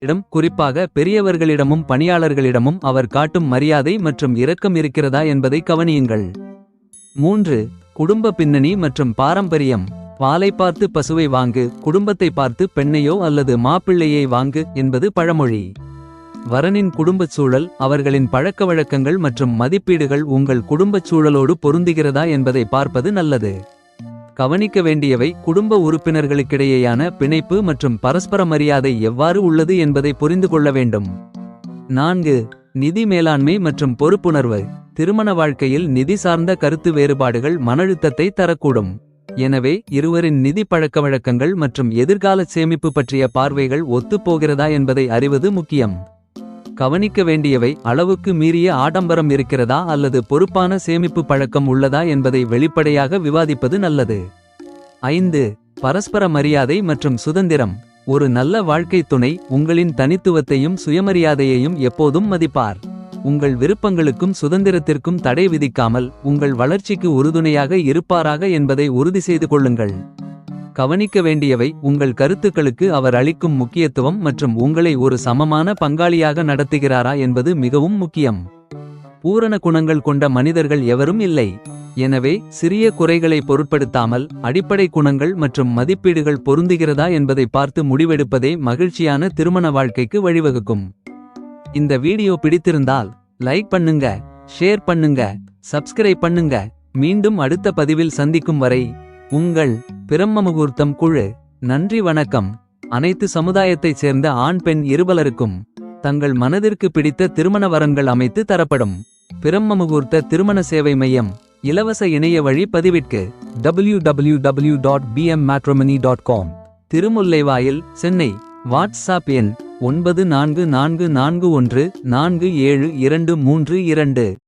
குறிப்பாக பெரியவர்களிடமும் பணியாளர்களிடமும் அவர் காட்டும் மரியாதை மற்றும் இரக்கம் இருக்கிறதா என்பதை கவனியுங்கள். 3. குடும்ப பின்னணி மற்றும் பாரம்பரியம். பாலை பார்த்து பசுவை வாங்கு, குடும்பத்தை பார்த்து பெண்ணையோ அல்லது மாப்பிள்ளையை வாங்கு என்பது பழமொழி. வரனின் குடும்பச் சூழல், அவர்களின் பழக்கவழக்கங்கள் மற்றும் மதிப்பீடுகள் உங்கள் குடும்பச் சூழலோடு பொருந்துகிறதா என்பதை பார்ப்பது நல்லது. கவனிக்க வேண்டியவை: குடும்ப உறுப்பினர்களுக்கிடையேயான பிணைப்பு மற்றும் பரஸ்பர மரியாதை எவ்வாறு உள்ளது என்பதை புரிந்து கொள்ள வேண்டும். 4. நிதி மேலாண்மை மற்றும் பொறுப்புணர்வு. திருமண வாழ்க்கையில் நிதி சார்ந்த கருத்து வேறுபாடுகள் மனழுத்தத்தை தரக்கூடும். எனவே இருவரின் நிதி பழக்கவழக்கங்கள் மற்றும் எதிர்கால சேமிப்பு பற்றிய பார்வைகள் ஒத்துப்போகிறதா என்பதை அறிவது முக்கியம். கவனிக்க வேண்டியவை: அளவுக்கு மீறிய ஆடம்பரம் இருக்கிறதா அல்லது பொறுப்பான சேமிப்பு பழக்கம் உள்ளதா என்பதை வெளிப்படையாக விவாதிப்பது நல்லது. 5. பரஸ்பர மரியாதை மற்றும் சுதந்திரம். ஒரு நல்ல வாழ்க்கை துணை உங்களின் தனித்துவத்தையும் சுயமரியாதையையும் எப்போதும் மதிப்பார். உங்கள் விருப்பங்களுக்கும் சுதந்திரத்திற்கும் தடை விதிக்காமல் உங்கள் வளர்ச்சிக்கு உறுதுணையாக இருப்பாராக என்பதை உறுதி செய்து கொள்ளுங்கள். கவனிக்க வேண்டியவை: உங்கள் கருத்துக்களுக்கு அவர் அளிக்கும் முக்கியத்துவம் மற்றும் உங்களை ஒரு சமமான பங்காளியாக நடத்துகிறாரா என்பது மிகவும் முக்கியம். பூரண குணங்கள் கொண்ட மனிதர்கள் எவரும் இல்லை. எனவே சிறிய குறைகளை பொருட்படுத்தாமல் அடிப்படை குணங்கள் மற்றும் மதிப்பீடுகள் பொருந்துகிறதா என்பதை பார்த்து முடிவெடுப்பதே மகிழ்ச்சியான திருமண வாழ்க்கைக்கு வழிவகுக்கும். இந்த வீடியோ பிடித்திருந்தால் லைக் பண்ணுங்க, ஷேர் பண்ணுங்க, சப்ஸ்கிரைப் பண்ணுங்க. மீண்டும் அடுத்த பதிவில் சந்திக்கும் வரை உங்கள் பிரம்மமுகூர்த்தம் குழு. நன்றி, வணக்கம். அனைத்து சமுதாயத்தைச் சேர்ந்த ஆண் பெண் இருபலருக்கும் தங்கள் மனதிற்கு பிடித்த திருமண வரன்கள் அமைத்து தரப்படும். பிரம்மமுகூர்த்த திருமண சேவை மையம். இலவச இணைய வழி பதிவிற்கு www.bmmatrimony.com. திருமுல்லைவாயில், சென்னை. வாட்ஸ்அப் எண் 9444147232.